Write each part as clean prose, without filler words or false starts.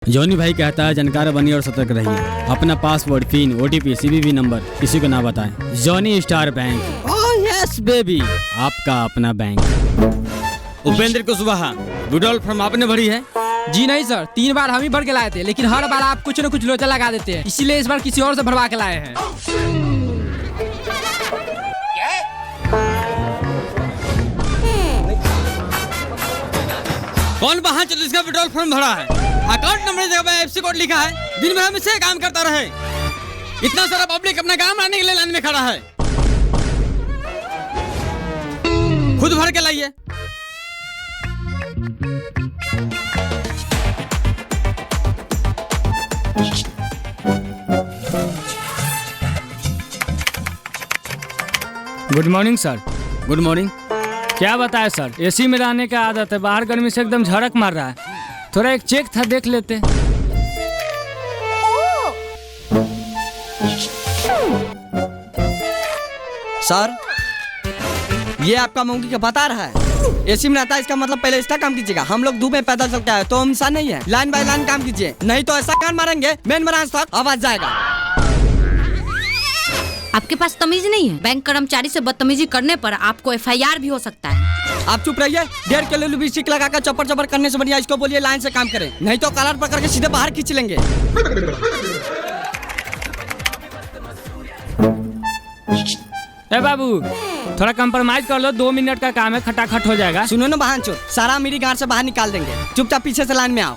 Johnny भाई कहता है जानकार बनिए और सतर्क रहिए। अपना password, pin, OTP, CVV number किसी को ना बताएं। Johnny star bank. Oh yes baby, आपका अपना bank. Upendra Kushwaha, withdrawal form आपने भरी है? जी नहीं सर, 3 बार हम ही भर के लाए थे, लेकिन हर बार आप कुछ न कुछ लोचा लगा देते हैं, इसीलिए इस बार किसी और से भरवा के लाए हैं। कौन वहाँ जिसका विड्रॉल फॉर्म भरा है? अकाउंट नंबर जगह FC कोड लिखा है। दिन भर हम इससे काम करता रहे। इतना सारा पब्लिक अपना काम लाने के लिए लाइन में खड़ा है। खुद भर के लाइए। Good morning sir. Good morning. क्या बताए सर, AC में रहने का आदत है, बाहर गर्मी से एकदम झड़क मार रहा है। थोड़ा एक चेक था, देख लेते। सर, ये आपका मौगी का बता रहा है। AC में रहता है, इसका मतलब पहले इसका काम कीजिएगा। हम लोग धूप में पैदल चलते हैं तो हम इंसान नहीं है। लाइन बाय लाइन काम कीजिए, नहीं तो ऐसा कान मारेंगे मेन ब्रांच तक आवाज जाएगा। आपके पास तमीज नहीं है? बैंक कर्मचारी से बदतमीजी करने पर आपको FIR भी हो सकता है। आप चुप रहिए। 1.5 किलो लिपस्टिक लगाकर चप्पड़ चप्पड़ करने से बढ़िया इसको बोलिए लाइन से काम करें, नहीं तो कलर पकड़ के सीधे बाहर खींच लेंगे। ए बाबू, थोड़ा कंप्रोमाइज कर लो, 2 मिनट का काम है, खटाखट हो जाएगा। सुनो ना बहनचोद, सारा मेरी गांड से बाहर निकाल देंगे। चुपचाप पीछे से लाइन में आओ।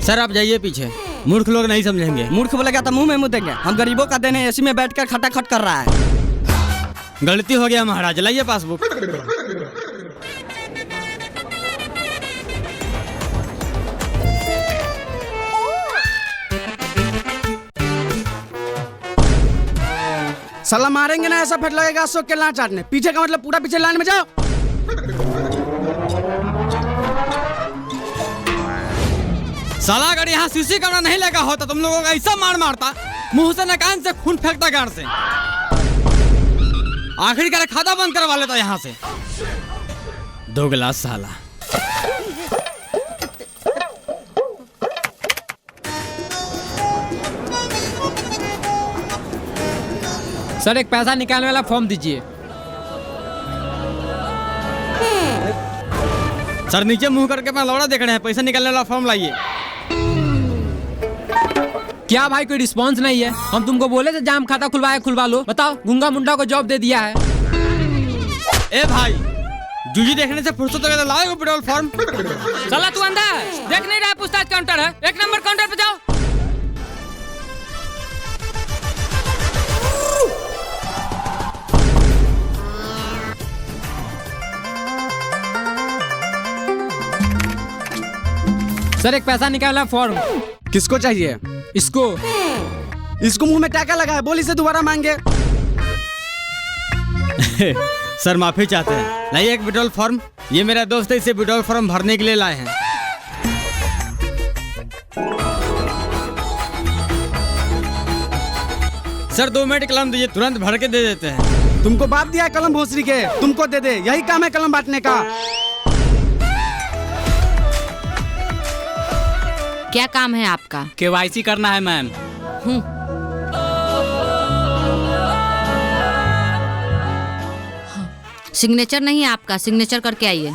सर आप जाइए पीछे, मूर्ख लोग नहीं समझेंगे। मूर्ख बोलेगा तो मुंह में मुँह देंगे। हम गरीबों का देने AC में बैठकर खटाखट कर रहा है। गलती हो गया महाराज, लाइए पासबुक। साला मारेंगे ना, ऐसा फेट लगेगा अशोक के लान चाटने। पीछे का मतलब पूरा पीछे लाइन में जाओ। साला अगर यहाँ CC कैमरा नहीं लगा होता तुम लोगों का ऐसा मार मारता, मुंह से न कान से खून फेंकता गाड़ से। आखिरकार खाता बंद करवा लेता यहाँ से। 2 गिलास साला। सर एक पैसा निकालने वाला फॉर्म दीजिए। सर नीचे मुंह करके अपना लौड़ा देख रहे हैं, पैसा निकालने वाला फॉर्म लाइए। क्या भाई कोई रिस्पांस नहीं है? हम तुमको बोले थे जाम खाता खुलवा लो। बताओ, गूंगा मुंडा को जॉब दे दिया है। ए भाई, जूजी देखने से फुर्सत हो तो लाओ विड्रॉल फॉर्म। साला तू अंधा है, देख नहीं रहा पूछताछ काउंटर है? 1 नंबर काउंटर पे जाओ। सर एक पैसा निकालना फॉर्म। किसको चाहिए? इसको। इसको मुंह में टाका लगा है, बोल इसे दोबारा मांगे। सर माफी चाहते हैं, लाइए एक विड्रॉल फॉर्म। ये मेरा दोस्त है, इसे विड्रॉल फॉर्म भरने के लिए लाए हैं। सर 2 मिनट कलम दीजिए, तुरंत भर के दे देते हैं। तुमको बाप दिया है कलम भोसरी के, तुमको दे दे। यही काम है कलम बांटने का। क्या काम है आपका? KYC करना है मैम। सिग्नेचर नहीं है आपका, सिग्नेचर करके आइए।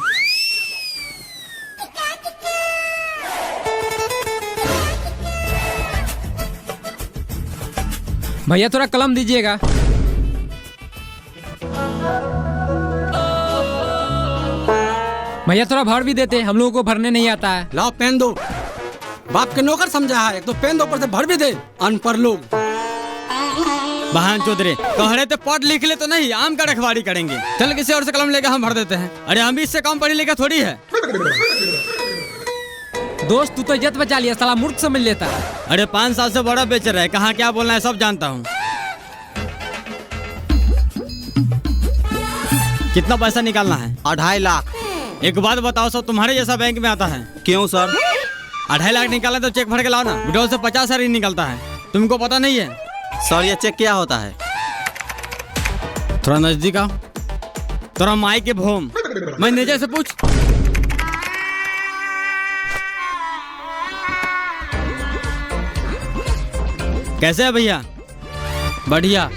भैया थोड़ा कलम दीजिएगा। भैया थोड़ा भर भी देते, हम लोगों को भरने नहीं आता है। लाओ पेन दो। बाप के नौकर समझा है, तो पेन दो, ऊपर से भर भी दे। अनपढ़ लोग। बहन चौधरी कह रहे थे पढ़ लिख ले तो नहीं, आम का रखवाड़ी करेंगे। चल किसी और से कलम लेकर हम भर देते हैं। अरे हम भी इससे कम पढ़ी लिखा थोड़ी है। दोस्त तू तो इज्जत बचा लिया, साला मूर्ख समझ लेता है। अरे 5 साल से बड़ा बेच रहा है, कहाँ क्या बोलना है सब जानता हूँ। कितना पैसा निकालना है? 2.5 लाख। एक बात बताओ सर, तुम्हारे जैसा बैंक में आता है? क्यों सर? 2.5 लाख निकाला तो चेक भर के लाओ ना। विड्रॉल से 50,000 ही निकलता है, तुमको पता नहीं है? सर ये चेक क्या होता है? थोड़ा नजदीक आओ। थोड़ा माई के भोम, मैनेजर से पूछ। कैसे है भैया? बढ़िया।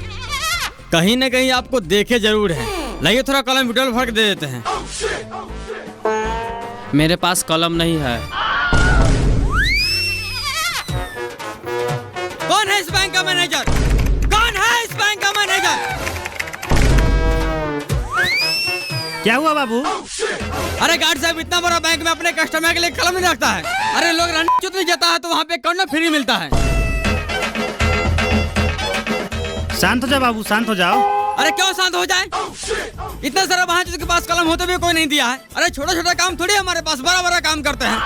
कहीं ना कहीं आपको देखे जरूर है। लाइए थोड़ा कलम विड्रॉल भर के दे देते हैं। मेरे पास कलम नहीं है। कौन है इस बैंक का मैनेजर? कौन है इस बैंक का मैनेजर? क्या हुआ बाबू? अरे गार्ड साहब, इतना बड़ा बैंक में अपने कस्टमर के लिए कलम नहीं रखता है। अरे लोग रणनीति नहीं जाता है तो वहाँ पे कर्नर फ्री मिलता है। शांत हो जाओ बाबू, शांत हो जाओ। अरे क्यों शांत हो जाए? इतना सारा वहाँ जिसके पास कलम होते हुए कोई नहीं दिया है। अरे छोटा छोटा काम थोड़ी हमारे पास, बड़ा बड़ा काम करते हैं।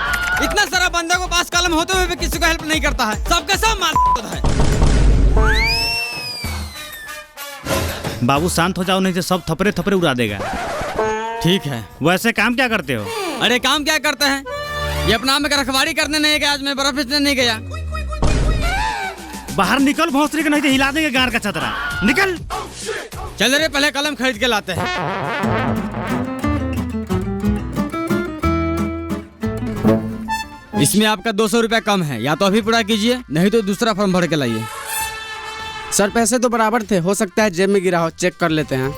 इतना सारा बंदे को पास कलम होते हुए भी किसी को हेल्प नहीं करता है। सबके सब माल है। बाबू शांत हो जाओ, नहीं तो सब थपरे थपरे उड़ा देगा। ठीक है। वैसे काम क्या करते हो? अरे काम क्या करते हैं? ये अपना में रखवारी करने नहीं गया, आज मैं बर्फ बेचने नहीं गया। बाहर निकल भोसड़ी के, नहीं तो हिला देंगे गार का छतरा। निकल। चल रे, पहले कलम खरीद के लाते हैं। इसमें आपका 200 रुपया कम है, या तो अभी पूरा कीजिए, नहीं तो दूसरा फॉर्म भर के लाइए। सर पैसे तो बराबर थे, हो सकता है जेब में गिरा हो, चेक कर लेते हैं।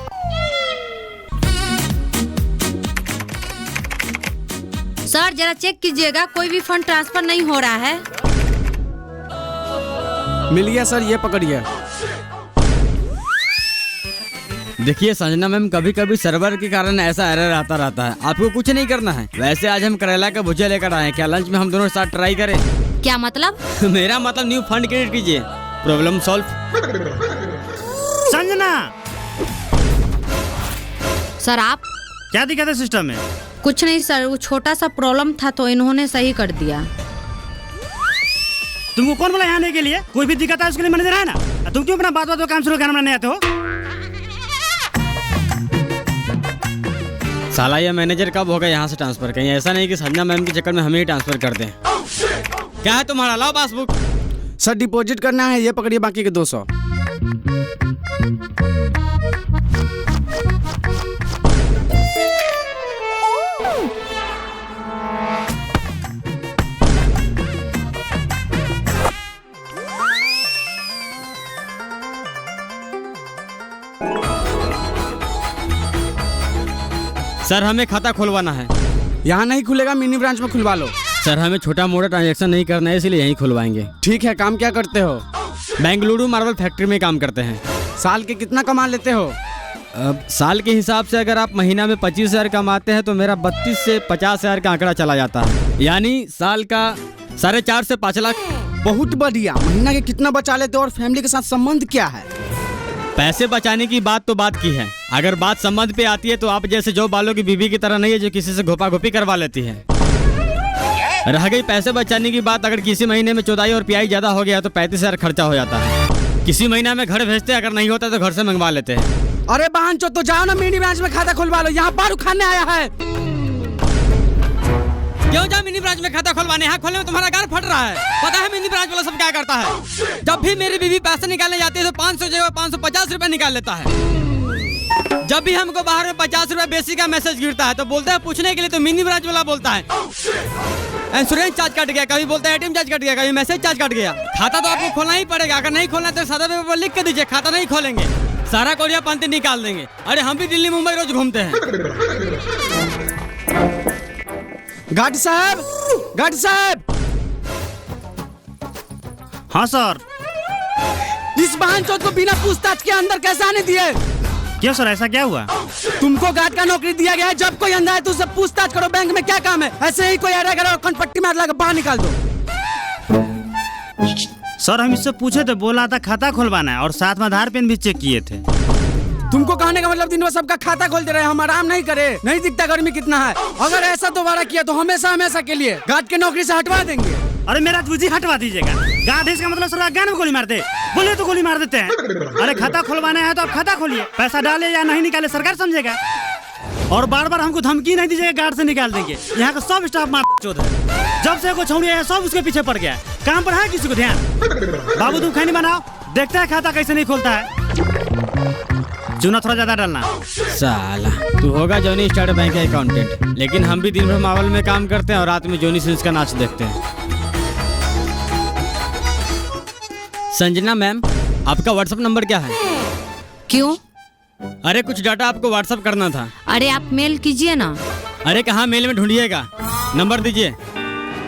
सर जरा चेक कीजिएगा, कोई भी फंड ट्रांसफर नहीं हो रहा है। मिल गया सर, ये पकड़िए। देखिए संजना मैम, कभी कभी सर्वर के कारण ऐसा एरर आता रहता है। आपको कुछ नहीं करना है। वैसे आज हम करेला का भुजिया लेकर आए हैं, क्या लंच में हम दोनों साथ ट्राई करें? क्या मतलब? मेरा मतलब न्यू फंड क्रिएट कीजिए, प्रॉब्लम सॉल्व। संजना, सर आप क्या दिक्कत है सिस्टम में? कुछ नहीं सर, वो छोटा सा प्रॉब्लम था तो इन्होंने सही कर दिया। तुमको कौन बोला यहाँ आने के लिए? कोई भी दिक्कत है उसके लिए मैनेजर है ना। तुम क्यों अपना बात बात काम शुरू करना नहीं आते हो? साला ये मैनेजर कब होगा यहाँ से ट्रांसफर? कहीं ऐसा नहीं कि संजना मैम के चक्कर में हमें ही ट्रांसफर कर दें। क्या है तुम्हारा? लाओ पासबुक। सर डिपॉजिट करना है, ये पकड़िए बाकी के 200। सर हमें खाता खुलवाना है। यहाँ नहीं खुलेगा, मिनी ब्रांच में खुलवा लो। सर हमें छोटा मोटा ट्रांजैक्शन नहीं करना है, इसलिए यहीं खुलवाएंगे। ठीक है, काम क्या करते हो? बेंगलुरु मार्बल फैक्ट्री में काम करते हैं। साल के कितना कमा लेते हो? अब साल के हिसाब से अगर आप महीना में 25,000 कमाते हैं तो मेरा 32 से 50,000 का आंकड़ा चला जाता है, यानी साल का 4.5 से 5 लाख। बहुत बढ़िया। महीना के कितना बचा लेते हो और फैमिली के साथ संबंध क्या है? पैसे बचाने की बात तो बात की है, अगर बात संबंध पे आती है तो आप जैसे जो बालों की बीवी की तरह नहीं है जो किसी से घोपा घोपी करवा लेती है। रह गई पैसे बचाने की बात, अगर किसी महीने में चौदाई और पियाई ज्यादा हो गया तो 35,000 खर्चा हो जाता है। किसी महीना में घर भेजते, अगर नहीं होता तो घर से मंगवा लेते हैं। अरे बहन चो, तो जाओ ना मिनी ब्रांच में खाता खुलवा लो, यहाँ बारू खाने आया है। क्यों जाओ मिनी ब्रांच में खाता खुलवाने? यहाँ खोलने में तुम्हारा गाल फट रहा है। पता है मिनी ब्रांच वाला सब क्या करता है? जब भी मेरी बीवी पैसे निकालने जाती है तो 500 जगह 550 रुपए निकाल लेता है। जब भी हमको बाहर में 50 रुपए बेसी का मैसेज गिरता है तो बोलते हैं पूछने के लिए, तो मिनी ब्रांच वाला बोलता है इंश्योरेंस चार्ज कट गया, कभी बोलता है एटीएम चार्ज कट गया, कभी मैसेज चार्ज कट गया। खाता तो आपको खोलना ही पड़ेगा, अगर नहीं खोलना तो सादा पेपर पर लिख के दीजिए खाता नहीं खोलेंगे, सारा कोरिया पंती निकाल देंगे। अरे हम भी दिल्ली मुंबई रोज घूमते हैं। गार्ड साहब, गार्ड साहब। हाँ सर। इस बहन चोद को बिना पूछताछ के अंदर कैसे आने दिए? क्यों सर, ऐसा क्या हुआ? तुमको गार्ड का नौकरी दिया गया है, जब कोई अंदर है तो उससे पूछताछ करो। बैंक में क्या काम है? ऐसे ही कोई आ रहा है खनपट्टी मार लगा बाहर निकाल दो। सर हम इससे पूछे थे, बोला था खाता खुलवाना है और साथ में आधार पेन भी चेक किए थे। तुमको कहने का मतलब दिन भर सबका खाता खोलते रहे, हम आराम नहीं करे? नहीं दिखता गर्मी कितना है? अगर ऐसा दोबारा किया तो हमेशा हमेशा के लिए गार्ड के नौकरी से हटवा देंगे। अरे मेरा तुझी हटवा दीजिएगा। गार्ड इसका मतलब सर गान में गोली मारते, बोले तो गोली मार देते हैं। अरे खाता खुलवाना है तो आप खाता खोलिए, पैसा डाले या नहीं निकाले सरकार समझेगा। और बार बार हमको धमकी नहीं दीजिएगा, गार्ड से निकाल देंगे। यहाँ का सब स्टाफ मार चोद है। जब से कोई छौड़ी है सब उसके पीछे पड़ गया है। काम पर है किसी को ध्यान? बाबू तुम खैनी बनाओ, देखते हैं खाता कैसे नहीं खोलता है। चूना थोड़ा ज्यादा डालना। साला तू होगा जॉनी स्टार बैंक का अकाउंटेंट, लेकिन हम भी दिन भर मावल में काम करते हैं और रात में जॉनी सिंस का नाच देखते हैं। संजना मैम, आपका व्हाट्सएप नंबर क्या है? क्यों? अरे कुछ डाटा आपको व्हाट्सएप करना था। अरे आप मेल कीजिए ना। अरे कहाँ मेल में ढूंढिएगा, नंबर दीजिए,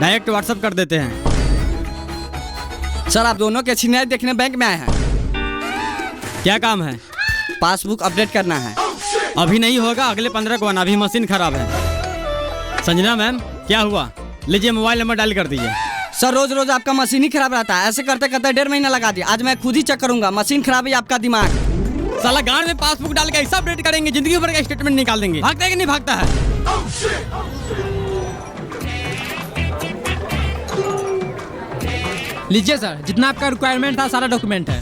डायरेक्ट व्हाट्सएप कर देते हैं। सर आप दोनों के सीनियर देखने बैंक में आए हैं। क्या काम है? पासबुक अपडेट करना है। अभी नहीं होगा, अगले 15 को आना, अभी मशीन खराब है। संजना मैम क्या हुआ? लीजिए मोबाइल नंबर डायल कर दीजिए। सर रोज रोज आपका मशीन ही खराब रहता है, ऐसे करते करते 1.5 महीना लगा दिया। आज मैं खुद ही चेक करूंगा, मशीन खराब है आपका दिमाग। साला गांड में पासबुक डाल के ऐसा अपडेट करेंगे, जिंदगी भर का स्टेटमेंट निकाल देंगे। भागता है कि नहीं भागता है? लीजिए सर, जितना आपका रिक्वायरमेंट था सारा डॉक्यूमेंट है।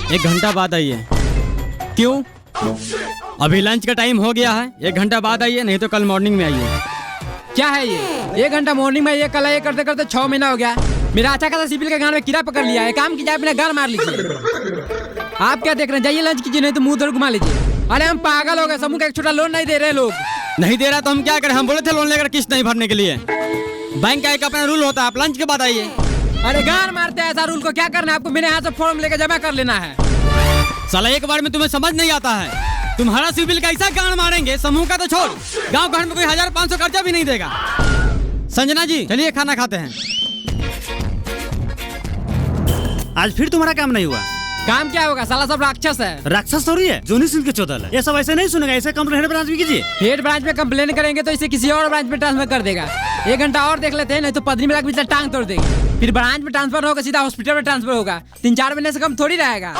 1 घंटा बाद आइए। क्यों? अभी लंच का टाइम हो गया है, 1 घंटा बाद आइए, नहीं तो कल मॉर्निंग में आइए। क्या है ये? 1 घंटा मॉर्निंग में, ये कल ये करते करते 6 महीना हो गया। मेरा अच्छा खासा सिविल का गांड में कीड़ा पकड़ लिया है। काम कीजिए, अपना गाल मार लीजिए। आप क्या देख रहे हैं? जाइए लंच कीजिए, नहीं तो मुंह उधर घुमा लीजिए। अरे हम पागल हो गए, समूह का एक छोटा लोन नहीं दे रहे लोग। नहीं दे रहा तो हम क्या करें? हम बोले थे लोन लेकर किस्त नहीं भरने के लिए। बैंक का एक अपना रूल होता है, आप लंच के बाद आइए। अरे गाल मारते हैं, ऐसा रूल को क्या करना है आपको? मेरे यहाँ से फॉर्म लेकर जमा कर लेना है। साला एक बार में तुम्हें समझ नहीं आता है। तुम्हारा सिविल कैसा गांड मारेंगे, समूह का तो छोड़, गांव घर में कोई 1500 खर्चा भी नहीं देगा। संजना जी चलिए खाना खाते हैं। आज फिर तुम्हारा काम नहीं हुआ। काम क्या होगा? साला सब राक्षस है। राक्षस थोड़ी है, जोनी सिंह के चौदल है। ये सब ऐसे नहीं सुनेगा, ऐसे कंप्लेन हेड ब्रांच में कीजिए। हेड ब्रांच में कंप्लेन करेंगे तो इसे किसी और ब्रांच में ट्रांसफर कर देगा। 1 घंटा और देख लेते हैं, नहीं तो पदरी में लग भी टांग तोड़ देगी। फिर ब्रांच में ट्रांसफर होगा, सीधा हॉस्पिटल में ट्रांसफर होगा। 3-4 महीने से कम थोड़ी रहेगा।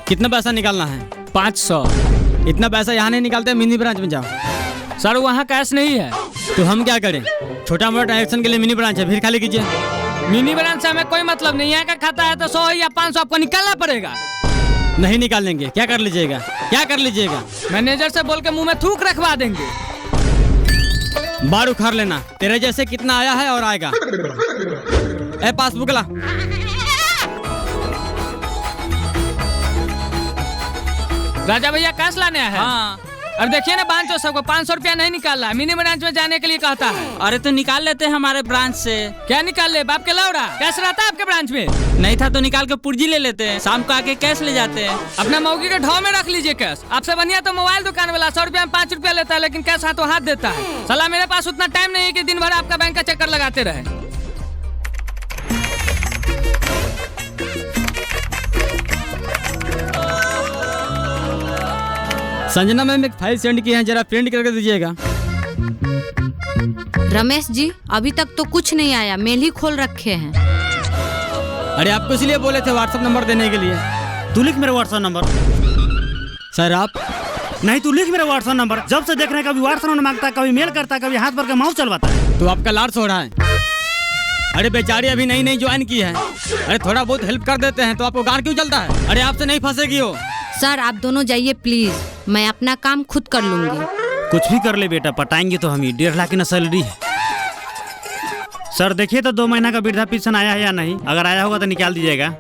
कितना पैसा निकालना है? 500। इतना पैसा यहाँ नहीं निकालते, मिनी ब्रांच में जाओ। सर वहाँ कैश नहीं है। तो हम क्या करें? छोटा मोटा ट्रांजेक्शन के लिए मिनी ब्रांच है, फिर खाली कीजिए। मिनी ब्रांच से हमें कोई मतलब नहीं है। का खाता है तो 100 या 500 आपको निकालना पड़ेगा। नहीं निकालेंगे, क्या कर लीजिएगा? क्या कर लीजिएगा? मैनेजर से बोल के मुंह में थूक रखवा देंगे। बार उखाड़ लेना, तेरे जैसे कितना आया है और आएगा। ए पासबुक ला। राजा भैया कैश लाने हैं। हाँ। और देखिए ना बांचो, सबको 500 रुपया नहीं निकाल रहा। मिनी ब्रांच में जाने के लिए कहता है। अरे तो निकाल लेते हैं हमारे ब्रांच से। क्या निकाल ले? बाप के लौड़ा कैश रहता है आपके ब्रांच में? नहीं था तो निकाल के पुर्जी ले लेते हैं, शाम को आके कैश ले जाते हैं। अपना मौगी के ढाव में रख लीजिए कैश। आपसे बढ़िया तो मोबाइल दुकान वाला 100 रुपया में 5 रुपया लेता है, लेकिन कैश हाथों हाथ देता है। साला मेरे पास उतना टाइम नहीं है कि दिन भर आपका बैंक का चक्कर लगाते रहे। संजना मैम एक फाइल सेंड की है, जरा प्रिंट करके दीजिएगा। रमेश जी अभी तक तो कुछ नहीं आया, मेल ही खोल रखे हैं। अरे आपको इसलिए बोले थे व्हाट्सएप नंबर देने के लिए। तू लिख मेरा व्हाट्सएप नंबर। सर आप नहीं, तू लिख मेरा व्हाट्सएप नंबर। जब से देख रहे हैं, कभी व्हाट्सएप नंबर मांगता है, कभी मेल करता है, कभी हाथ भर के माउस चलवाता है। तो आपका लाड़ सो रहा है। अरे बेचारी अभी नई नई ज्वाइन की है। अरे थोड़ा बहुत हेल्प कर देते हैं तो आपको गाड़ क्यों चलता है? अरे आपसे नहीं फंसेगी हो। सर आप दोनों जाइए प्लीज, मैं अपना काम खुद कर लूंगी। कुछ भी कर ले बेटा, पटाएंगे तो हम ही। 1.5 लाख की सैलरी है। सर देखिए तो 2 महीना का वृद्धा पेंशन आया है या नहीं। अगर आया होगा तो निकाल दीजिएगा।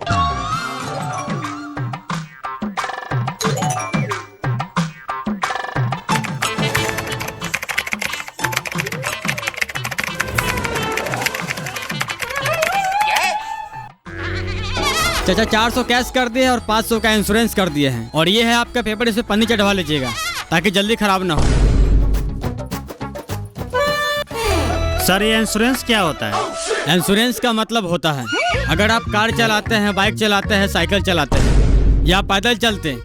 चाचा 400 कैश कर दिए और 500 का इंश्योरेंस कर दिए हैं। और ये है आपका पेपर, इसमें पन्नी चढ़वा लीजिएगा ताकि जल्दी खराब ना हो। सर ये इंश्योरेंस क्या होता है? इंश्योरेंस का मतलब होता है अगर आप कार चलाते हैं, बाइक चलाते हैं, साइकिल चलाते हैं या पैदल चलते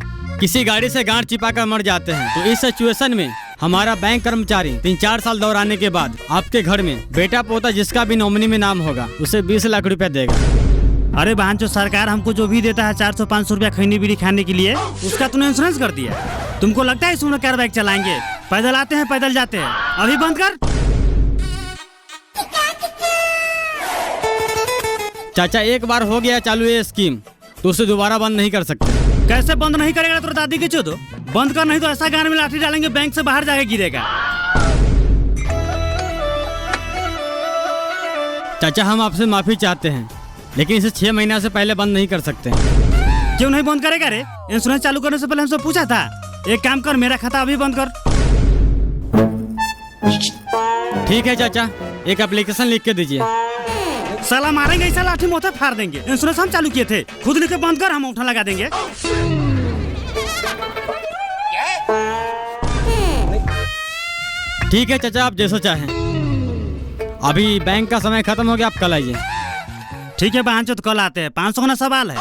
किसी गाड़ी से गांठ चिपा कर मर जाते हैं, तो इस सिचुएशन में हमारा बैंक कर्मचारी 3-4 साल दौड़ाने के बाद आपके घर में बेटा पोता जिसका भी नॉमिनी में नाम होगा उसे 20 लाख रुपया देगा। अरे बहन, जो सरकार हमको जो भी देता है 400-500 रुपया खैनी बीड़ी खाने के लिए, उसका तूने इंश्योरेंस कर दिया। तुमको लगता है इसमें कार बाइक चलाएंगे? पैदल आते हैं, पैदल जाते हैं। अभी बंद कर। चाचा एक बार हो गया चालू ये स्कीम तो उसे दोबारा बंद नहीं कर सकते। कैसे बंद नहीं करेगा? तो दादी के चो दो। बंद कर, नहीं तो ऐसा गान में लाठी डालेंगे बैंक से बाहर जाके गिरेगा। चाचा हम आपसे माफी चाहते हैं, लेकिन इसे 6 महीना से पहले बंद नहीं कर सकते। क्यों नहीं बंद करेगा रे? इंश्योरेंस चालू करने से पहले हमसे पूछा था। एक काम कर, मेरा खाता अभी बंद कर। ठीक है चाचा, एक एप्लीकेशन लिख के दीजिए। साला मारेंगे ऐसा लाठी मोते फाड़ देंगे। इंश्योरेंस हम चालू किए थे, खुद लिख के बंद कर, हम उठा लगा देंगे। ठीक है चाचा, आप जैसा चाहें। अभी बैंक का समय खत्म हो गया, आप कल आइए। ठीक है बहन, तो कल आते हैं। 500 का सवाल है।